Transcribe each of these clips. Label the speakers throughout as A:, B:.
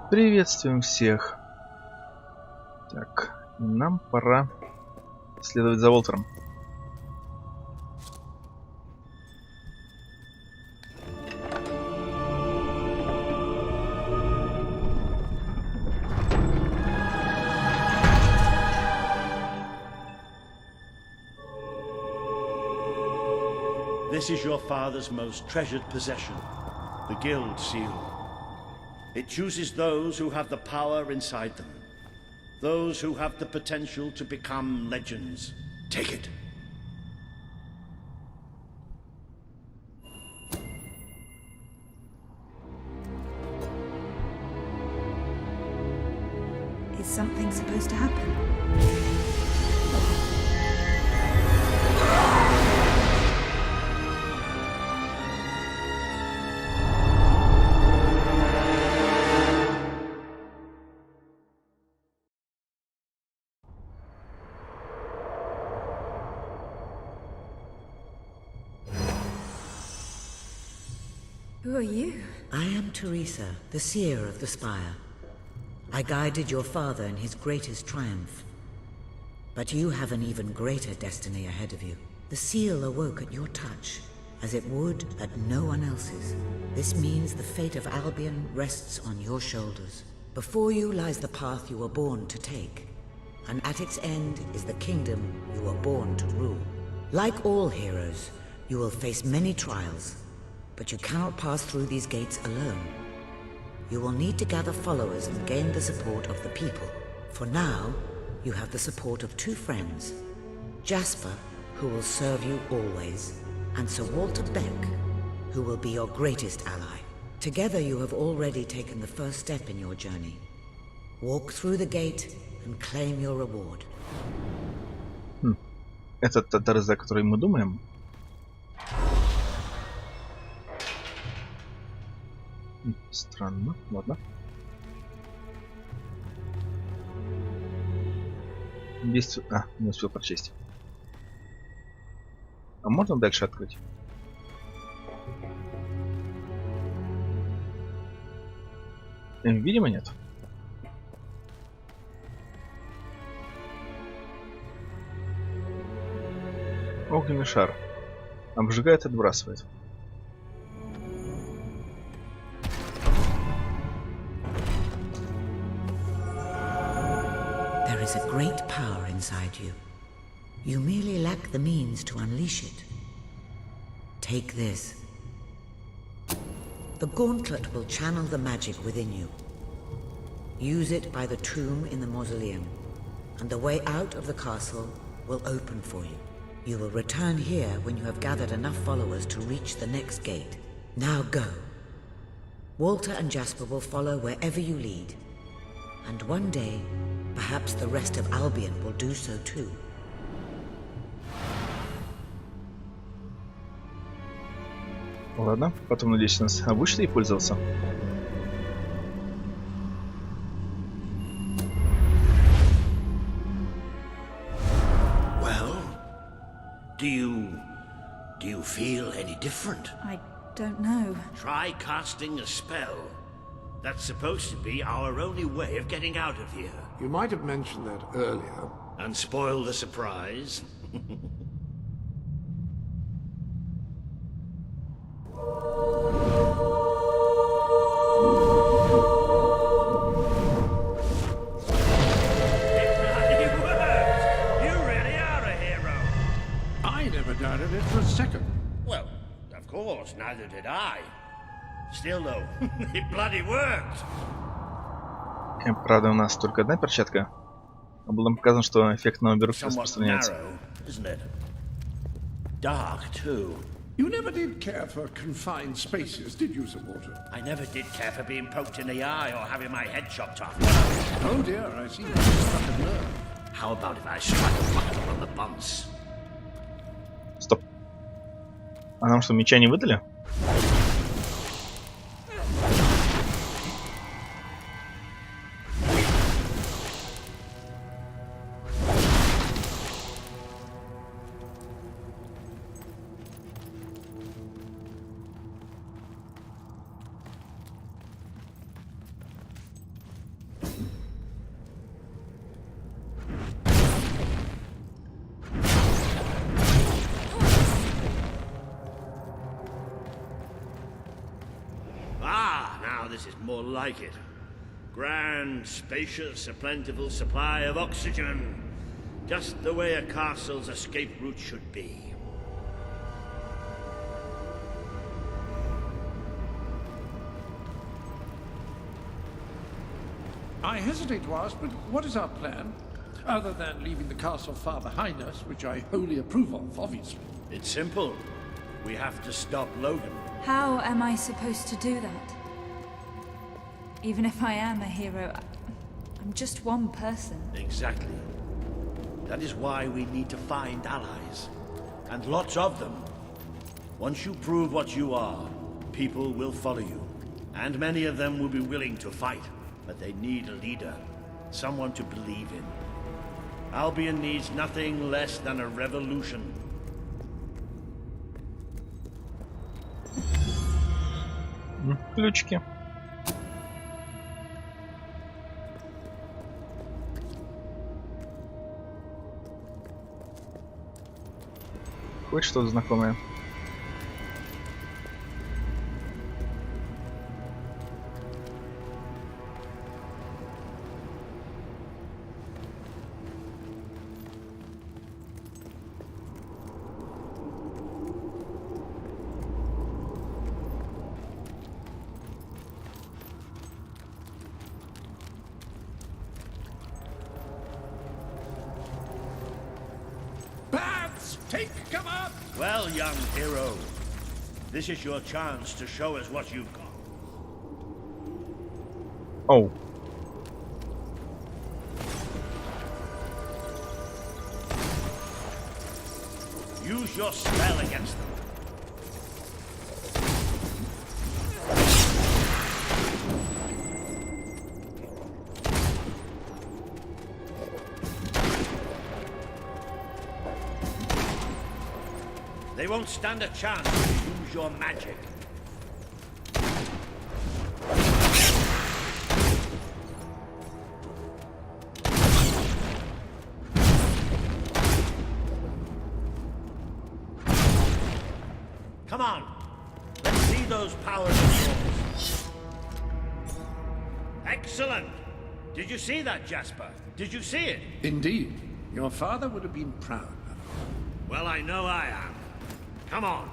A: Приветствуем всех. Так, нам пора следовать за Уолтером.
B: This is your father's most treasured possession, the Guild Seal. It chooses those who have the power inside them, those who have the potential to become legends. Take it.
C: Is something supposed to happen? Who are you?
D: I am Teresa, the seer of the spire. I guided your father in his greatest triumph. But you have an even greater destiny ahead of you. The seal awoke at your touch, as it would at no one else's. This means the fate of Albion rests on your shoulders. Before you lies the path you were born to take, and at its end is the kingdom you were born to rule. Like all heroes, you will face many trials, but you cannot pass through these gates alone. You will need to gather followers and gain the support of the people. For now, you have the support of two friends. Jasper, who will serve you always, and Sir Walter Beck, who will be your greatest ally. Together you have already taken the first step in your journey. Walk through the gate and claim your reward.
A: Это та Тереза, о которой мы думаем? Странно, ладно. Здесь... не успел прочесть. А можно дальше открыть? Видимо, нет. Огненный шар. Обжигает и отбрасывает.
D: There is a great power inside you. You merely lack the means to unleash it. Take this. The gauntlet will channel the magic within you. Use it by the tomb in the mausoleum, and the way out of the castle will open for you. You will return here when you have gathered enough followers to reach the next gate. Now go. Walter and Jasper will follow wherever you lead. And one day, perhaps the rest of Albion will do so too.
A: Ладно, потом, надеюсь, нас обучат ей пользоваться.
B: Well, do you feel any different?
C: I don't know.
B: Try casting a spell. That's supposed to be our only way of getting out of here.
E: You might have mentioned that earlier.
B: And spoil the surprise. Neither did I. Still though, it bloody worked.
A: Правда, у нас только одна перчатка. А было показано, что эффект на обе руки
B: Somewhat
A: распространяется.
B: narrow, isn't it? Dark too.
E: You never did care for confined spaces, did you, Sir Walter?
B: I never did care for being poked in the eye or having my head chopped off.
E: Oh dear, I see you struck a nerve.
B: How about if I strike a buckle on the buns?
A: Стоп. А нам что, меча не выдали?
B: this is more like it. Grand, spacious, a plentiful supply of oxygen. Just the way a castle's escape route should be.
E: I hesitate to ask, but what is our plan? Other than leaving the castle far behind us, which I wholly approve of, obviously.
B: It's simple. We have to stop Logan.
C: How am I supposed to do that? Even if I am a hero, I'm just one person.
B: Exactly. That is why we need to find allies. And lots of them. Once you prove what you are, people will follow you. And many of them will be willing to fight. But they need a leader. Someone to believe in. Albion needs nothing less than a revolution.
A: Ключики. Хоть что-то знакомое.
E: Bats, take cover!
B: Well, young hero, this is your chance to show us what you've got.
A: Оу.
B: Use your spell against them. They won't stand a chance if you use your magic. Come on, let's see those powers of yours. Excellent! Did you see that, Jasper? Did you see it?
E: Indeed. Your father would have been proud.
B: Well, I know I am. Come on.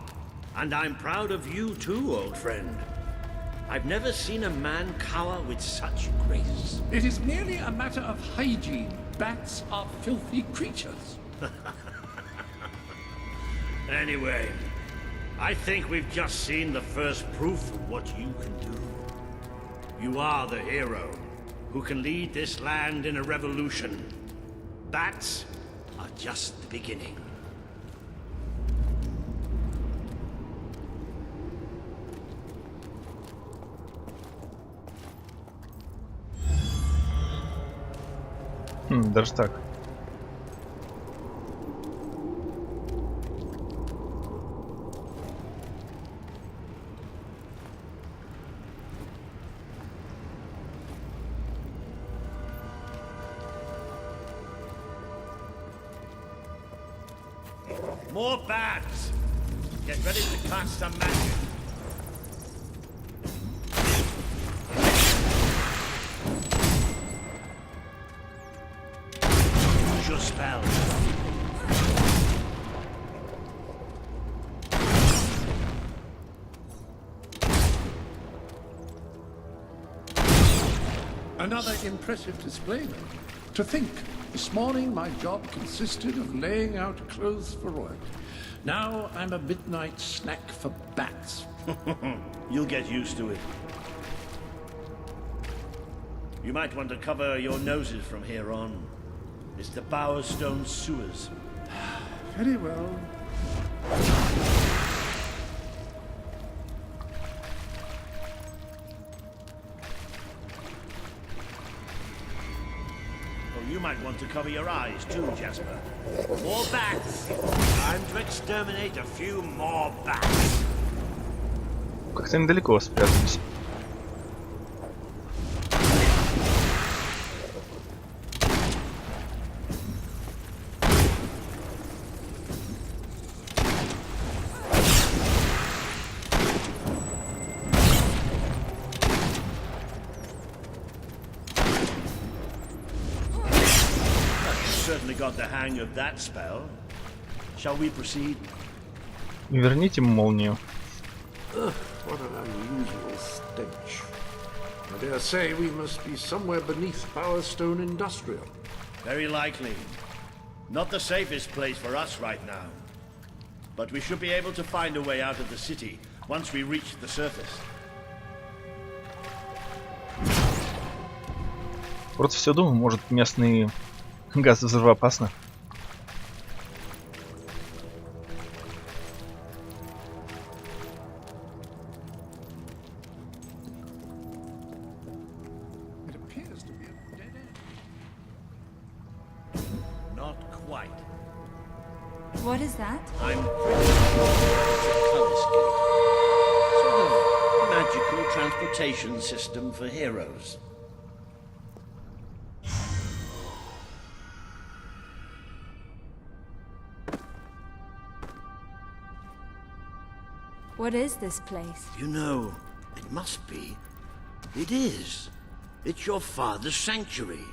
B: And I'm proud of you too, old friend. I've never seen a man cower with such grace.
E: It is merely a matter of hygiene. Bats are filthy creatures.
B: Anyway, I think we've just seen the first proof of what you can do. You are the hero who can lead this land in a revolution. Bats are just the beginning.
A: Даже так.
B: More bats! Get ready to cast some magic. Use your spell.
E: Another impressive display, though. To think, this morning my job consisted of laying out clothes for royalty. Now I'm a midnight snack for bats.
B: You'll get used to it. You might want to cover your noses from here on. It's the Bowerstone sewers.
E: Very well.
B: Oh, you might want to cover your eyes too, Jasper. More bats! Time to exterminate a few more bats.
A: Как-то недалеко спрятались.
B: certainly got the hang of that spell. Shall we proceed?
A: Верните молнию.
E: What an unusual stench. I dare say we must be somewhere beneath Power Stone Industrial.
B: Very likely. Not the safest place for us right now. But we should be able to find a way out of the city once we reach the surface.
A: Просто все думаю, может, местный газ взрывоопасный.
E: It appears to be a dead end.
B: Not quite.
C: What is that?
B: I'm pretty sure it's a telescope. Sort of magical transportation system for heroes.
C: What is this place?
B: You know, it must be. It is. It's your father's sanctuary.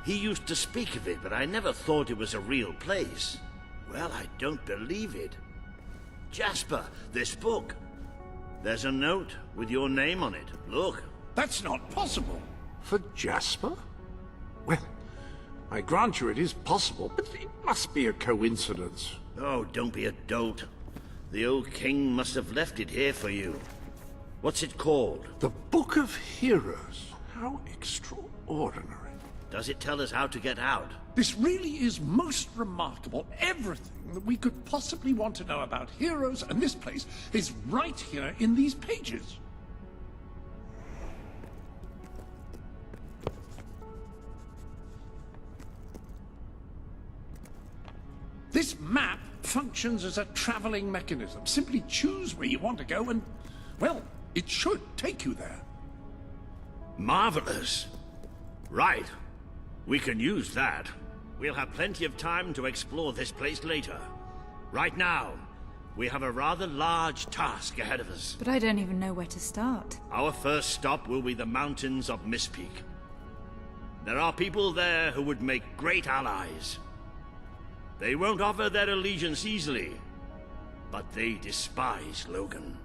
B: He used to speak of it, but I never thought it was a real place. Well, I don't believe it. Jasper, this book. There's a note with your name on it. Look.
E: That's not possible. For Jasper? Well, I grant you it is possible, but it must be a coincidence.
B: Oh, don't be a dolt. The old king must have left it here for you. What's it called?
E: The Book of Heroes. How extraordinary.
B: Does it tell us how to get out?
E: This really is most remarkable. Everything that we could possibly want to know about heroes and this place is right here in these pages. This map functions as a traveling mechanism. Simply choose where you want to go and, well, it should take you there.
B: Marvelous. Right. We can use that. We'll have plenty of time to explore this place later. Right now, we have a rather large task ahead of us.
C: But I don't even know where to start.
B: Our first stop will be the mountains of Mistpeak. There are people there who would make great allies. They won't offer their allegiance easily, but they despise Logan.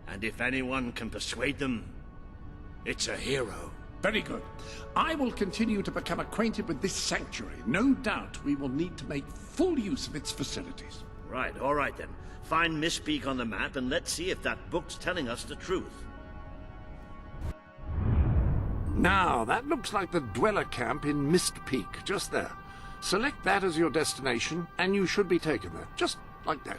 B: And if anyone can persuade them, it's a hero.
E: Very good. I will continue to become acquainted with this sanctuary. No doubt we will need to make full use of its facilities.
B: Right, all right then. Find Mistpeak on the map and let's see if that book's telling us the truth.
E: Now, that looks like the dweller camp in Mistpeak, just there. Select that as your destination, and you should be taken there, just like that.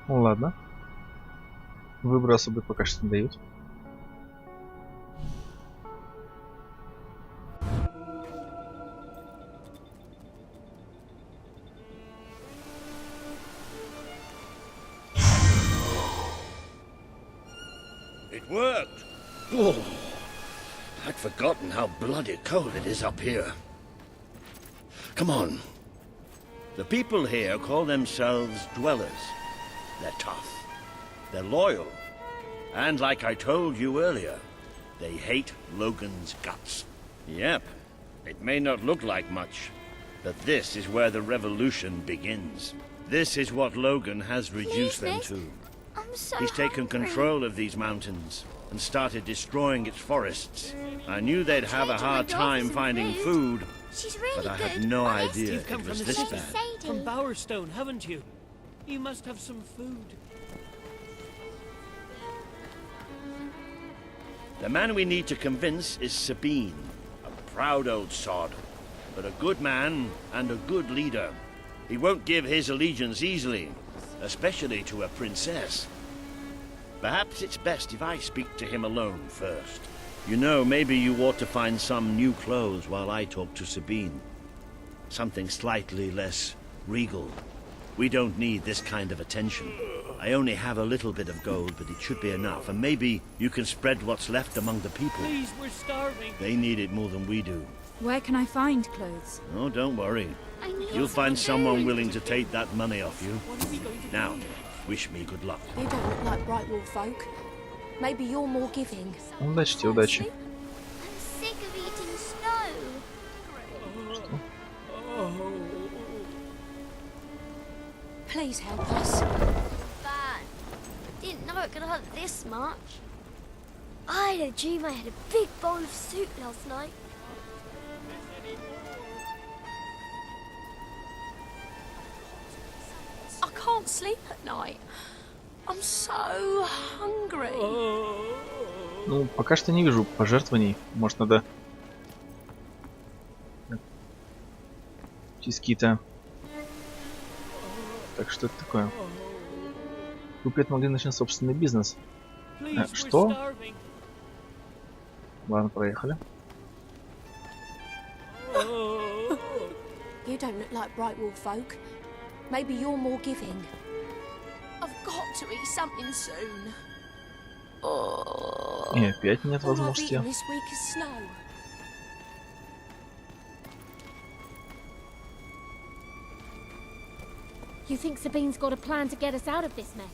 A: Ну ладно. Выбор особый пока что не дают.
B: It worked! Oh, I'd forgotten how bloody cold it is up here. Come on. The people here call themselves dwellers. They're tough. They're loyal. And like I told you earlier, they hate Logan's guts. Yep. It may not look like much, but this is where the revolution begins. This is what Logan has reduced them to.
F: I'm so
B: He's taken
F: hungry.
B: control of these mountains and started destroying its forests. I knew they'd have a hard time finding food,
F: She's really
B: but I
F: good.
B: had no
F: Honest.
B: idea
G: You've come
B: it
G: from
B: was
G: the
B: this
G: city.
B: bad.
F: Sadie.
G: From Bowerstone, haven't you? You must have some food.
B: The man we need to convince is Sabine, a proud old sod, but a good man and a good leader. He won't give his allegiance easily, especially to a princess. Perhaps it's best if I speak to him alone first. You know, maybe you ought to find some new clothes while I talk to Sabine. Something slightly less regal. We don't need this kind of attention. I only have a little bit of gold, but it should be enough, and maybe you can spread what's left among the people.
G: Please, we're starving.
B: They need it more than we do.
C: Where can I find clothes?
B: Oh, don't worry.
F: I need
B: You'll
F: some
B: find someone
F: food.
B: willing to take that money off you.
G: What are we going to
B: Now,
G: do?
B: wish me good luck.
H: They don't look like Brightwall folk.
F: Maybe you're more giving.
A: Удачи тебе, удачи.
H: I'm sick of eating snow.
F: Please help us.
H: Bad. Didn't know it could hurt this much. I had a dream I had a big bowl of soup last night.
F: I can't sleep at night. I'm so hungry.
A: Ну, пока что не вижу пожертвований. Может, надо какие-то... Так, что это такое? Вы при этом могли начать собственный бизнес. Что? Ладно, проехали.
F: You don't look like Brightwall folk. Maybe you're more giving. I've got to eat something soon.
A: И опять нет
F: All I've
A: возможности.
F: eaten this week is snow.
H: You think Sabine's got a plan to get us out of this mess?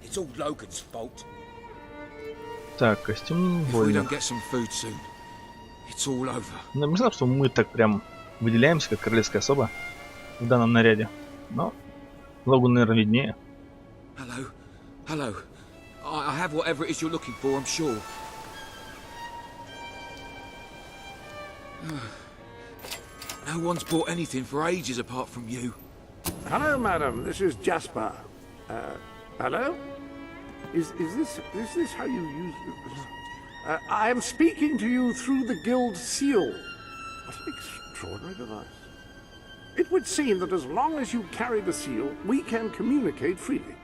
I: It's all Logan's fault.
A: Так, костюм
I: If we
A: воина.
I: don't get some food soon, it's all over.
A: Ну, не знал, что мы так прям выделяемся, как королевская особа в данном наряде. Но Логан, наверное, виднее.
I: Hello, hello. I have whatever it is you're looking for, I'm sure. No one's bought anything for ages apart from you.
E: Hello, madam. This is Jasper. Hello? Is this how you use... I am speaking to you through the guild seal. What an extraordinary device. It would seem that as long as you carry the seal, we can communicate freely.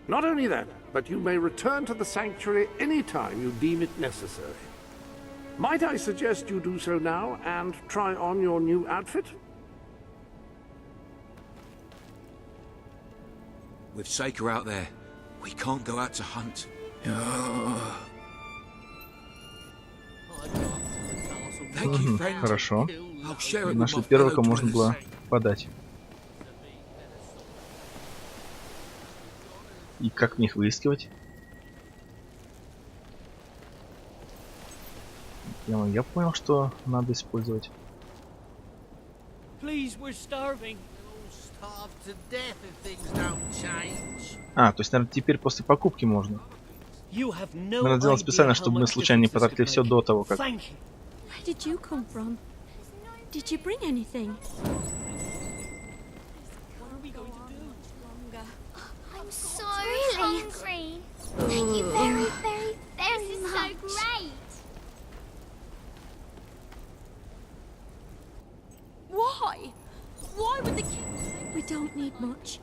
E: Not only that, but you may return to the sanctuary any time you deem it necessary. Might I suggest you do so now and try on your new outfit?
I: With Saker out there, we can't go out to hunt. Thank you, friend.
A: Хорошо.
I: I'll share it with
A: Нашли
I: my
A: первого,
I: fellow
A: кому можно
I: dwellers.
A: было подать. И как мне их выискивать? Я понял, что надо использовать.
G: Please, we're starving.
A: А, то есть, наверное, теперь после покупки можно.
G: You have no
A: Надо делать
G: idea
A: специально,
G: how
A: чтобы мы
G: much
A: случайно не
G: difference this
A: потратили
G: could
A: все
G: make.
A: до того, как...
G: Thank you.
F: Where did you come from? Did you bring anything?
G: What are we going to do?
H: I'm so hungry. Thank you very, very, very much. This is so great.
F: Why? Why would the kids... We don't need much.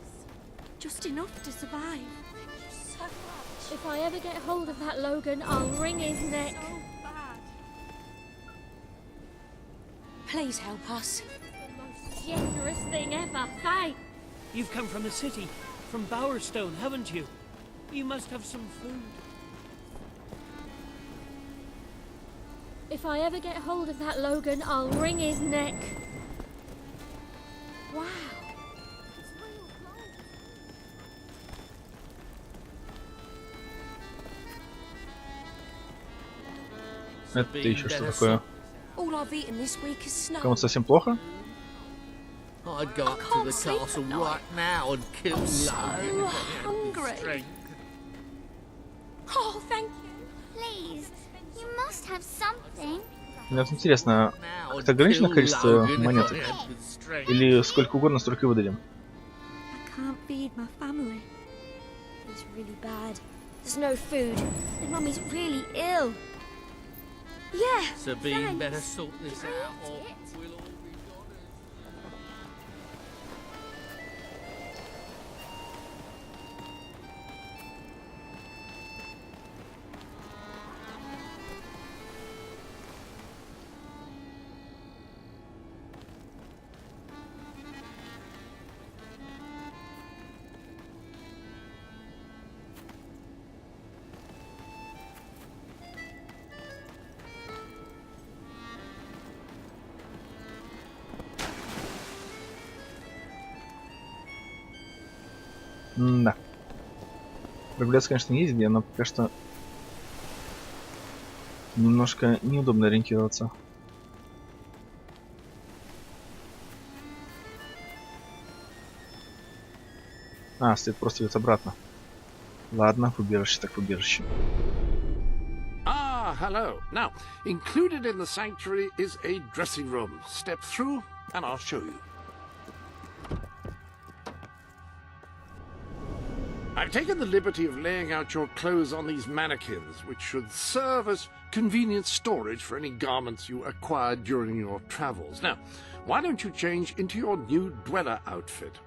F: Just enough to survive. So much.
H: If I ever get hold of that Logan, I'll wring his neck.
F: So bad. Please help us.
H: The most generous thing ever. Thanks.
G: You've come from the city, from Bowerstone, haven't you? You must have some food.
H: If I ever get hold of that Logan, I'll wring his neck.
F: Wow.
A: Это еще что такое?
F: All I've eaten this week is snow.
A: Кому-то совсем плохо?
J: I'd go
F: I
J: up to
F: can't
J: the
F: sleep
J: castle
F: at night.
J: right now and kill
F: I'm so
J: Logan.
F: hungry. Oh, thank you.
H: Please, you must have something.
A: Мне вот интересно, как-то ограничено количество монеток? Или сколько угодно, столько и выдадим?
F: I can't feed my family.
H: It's really bad. There's no food. And Mummy's really ill. Yeah,
J: Sabine
H: thanks.
J: better sort this out or
H: Eat it.
J: we'll all be
A: Да. Прогуляться, конечно, есть где, но пока что немножко неудобно ориентироваться. А, стоит просто идет обратно. Ладно, убежище так убежище.
E: Ah, hello. Now, included in the sanctuary is a dressing room. Step through, and I'll show you. I've taken the liberty of laying out your clothes on these mannequins, which should serve as convenient storage for any garments you acquired during your travels. Now, why don't you change into your new dweller outfit?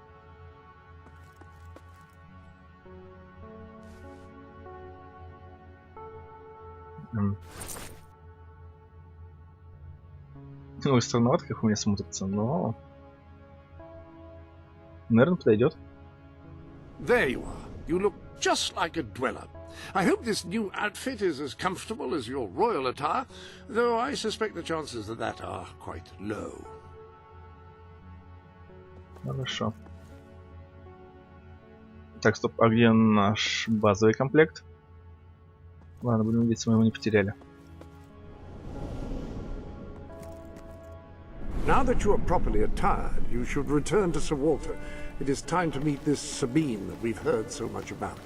A: Ой, странновато, как у меня смотрится, но... Наверное, подойдет.
E: There you are. You look just like a dweller. I hope this new outfit is as comfortable as your royal attire, though I suspect the chances of that are quite low.
A: Хорошо. Так, стоп, а где наш базовый комплект? Ладно, будем надеяться, мы его не потеряли.
E: Now that you are properly attired, you should return to Sir Walter. It is time to meet this Sabine that we've heard so much about.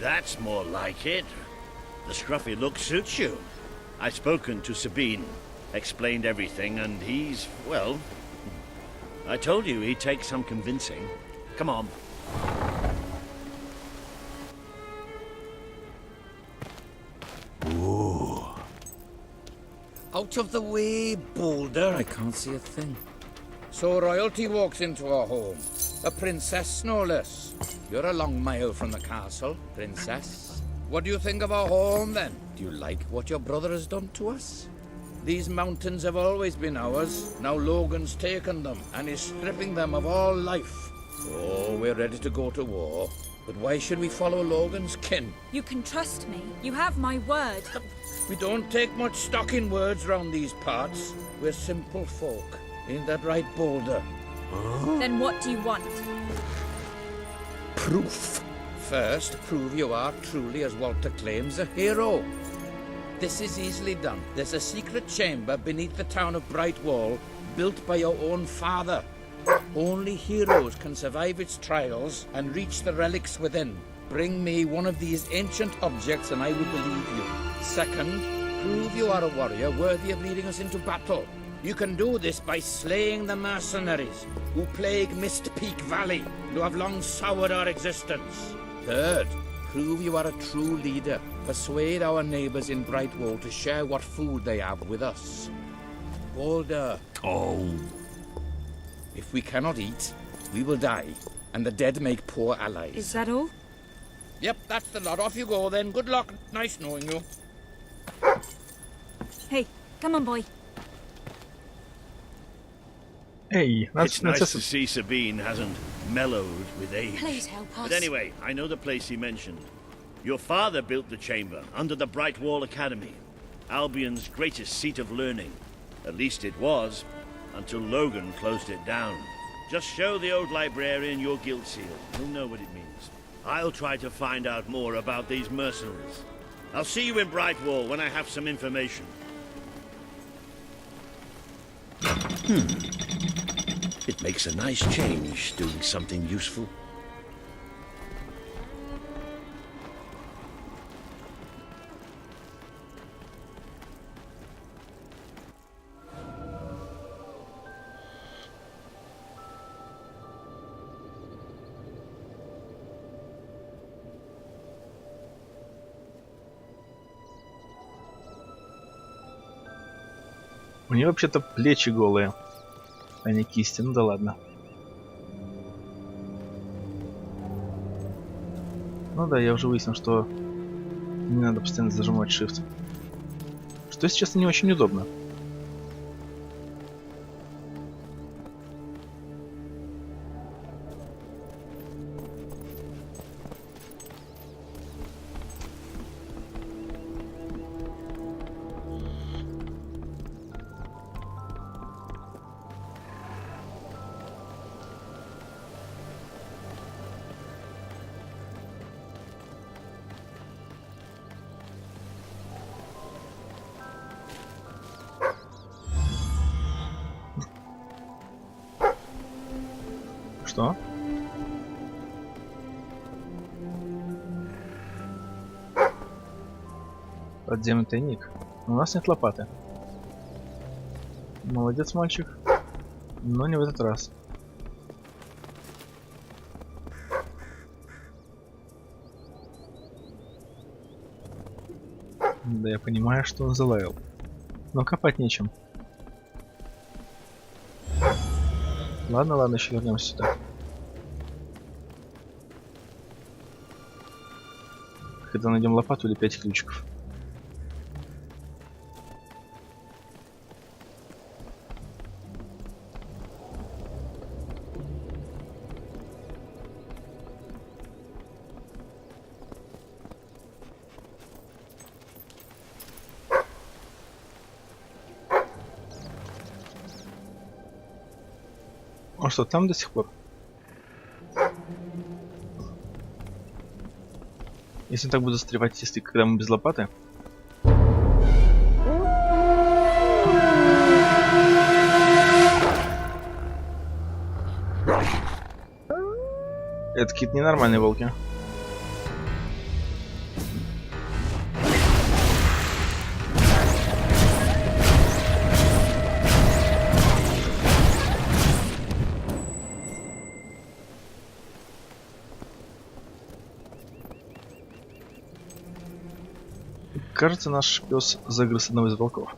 B: That's more like it. The scruffy look suits you. I've spoken to Sabine, explained everything, and he's, well... I told you he'd take some convincing. Come on.
I: Ooh. Out of the way, Boulder. I can't see a thing.
K: So royalty walks into our home. A princess, no less. You're a long mile from the castle, princess. What do you think of our home, then? Do you like what your brother has done to us? These mountains have always been ours. Now Logan's taken them and is stripping them of all life. Oh, we're ready to go to war. But why should we follow Logan's kin?
C: You can trust me. You have my word.
K: We don't take much stock in words round these parts. We're simple folk. Ain't that right, Boulder?
C: Then what do you want?
K: Proof. First, prove you are truly, as Walter claims, a hero. This is easily done. There's a secret chamber beneath the town of Brightwall, built by your own father. Only heroes can survive its trials and reach the relics within. Bring me one of these ancient objects and I will believe you. Second, prove you are a warrior worthy of leading us into battle. You can do this by slaying the mercenaries who plague Mist Peak Valley, who have long soured our existence. Third, prove you are a true leader. Persuade our neighbors in Brightwall to share what food they have with us. Boulder.
B: Oh.
K: If we cannot eat, we will die, and the dead make poor allies.
C: Is that all?
K: Yep, that's the lot. Off you go then. Good luck. Nice knowing you.
C: Hey, come on, boy.
A: Эй,
B: It's nice to see Sabine hasn't mellowed with age.
C: Please help us.
B: But anyway, I know the place he mentioned. Your father built the chamber under the Brightwall Academy, Albion's greatest seat of learning. At least it was, until Logan closed it down. Just show the old librarian your guild seal. He'll know what it means. I'll try to find out more about these mercenaries. I'll see you in Brightwall when I have some information. It makes a nice change doing something useful.
A: У нее вообще-то плечи голые, а не кисти. Ну да ладно. Ну да, я уже выяснил, что не надо постоянно зажимать Shift. Что, если честно, не очень удобно. Что? Подземный тайник. У нас нет лопаты. Молодец, мальчик. Но не в этот раз. Да, я понимаю, что он залаял. Но копать нечем. Ладно, ладно, еще вернемся сюда. Когда найдем лопату или 5 ключиков. Он что, там до сих пор? Если он так будет застревать, если когда мы без лопаты. Это какие-то ненормальные волки. Кажется, наш пес загрыз одного из волков.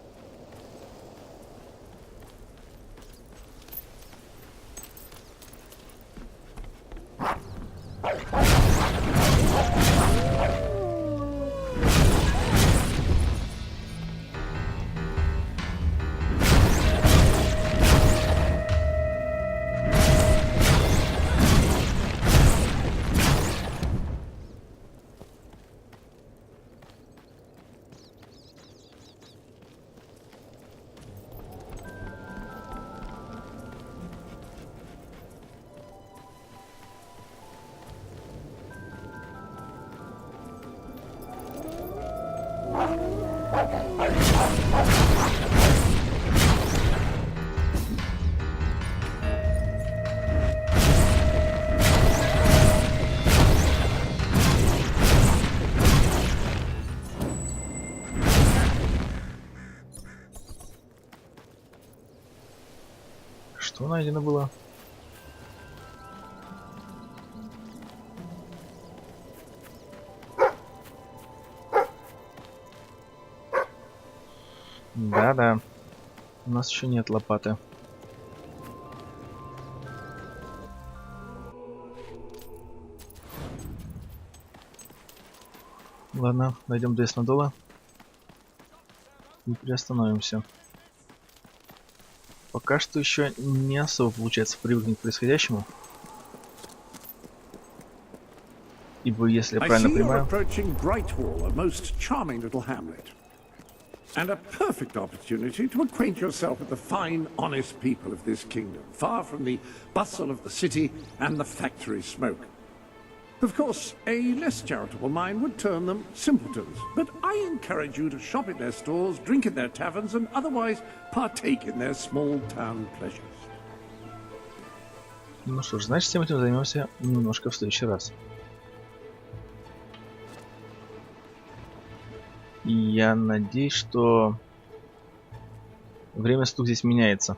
A: Что найдено было? Да-да. У нас еще нет лопаты. Ладно, найдем Деснадола и приостановимся. Пока что еще не особо получается привыкнуть к происходящему. Ибо, если я правильно понимаю...
E: And a perfect opportunity to acquaint yourself with the fine, honest people of this kingdom, far from the bustle of the city and the factory smoke. Of course, a less charitable mind would term them simpletons, but I encourage you to shop in their stores, drink in their taverns, and otherwise partake in their small-town pleasures.
A: Ну что ж, значит, всем этим займемся немножко в следующий раз. И я надеюсь, что время суток здесь меняется.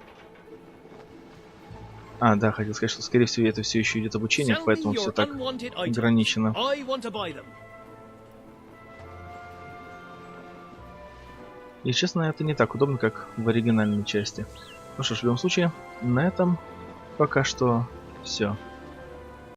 A: А, да, хотел сказать, что скорее всего это все еще идет обучение, поэтому все так ограничено. И честно, это не так удобно, как в оригинальной части. Ну что ж, в любом случае, на этом пока что все.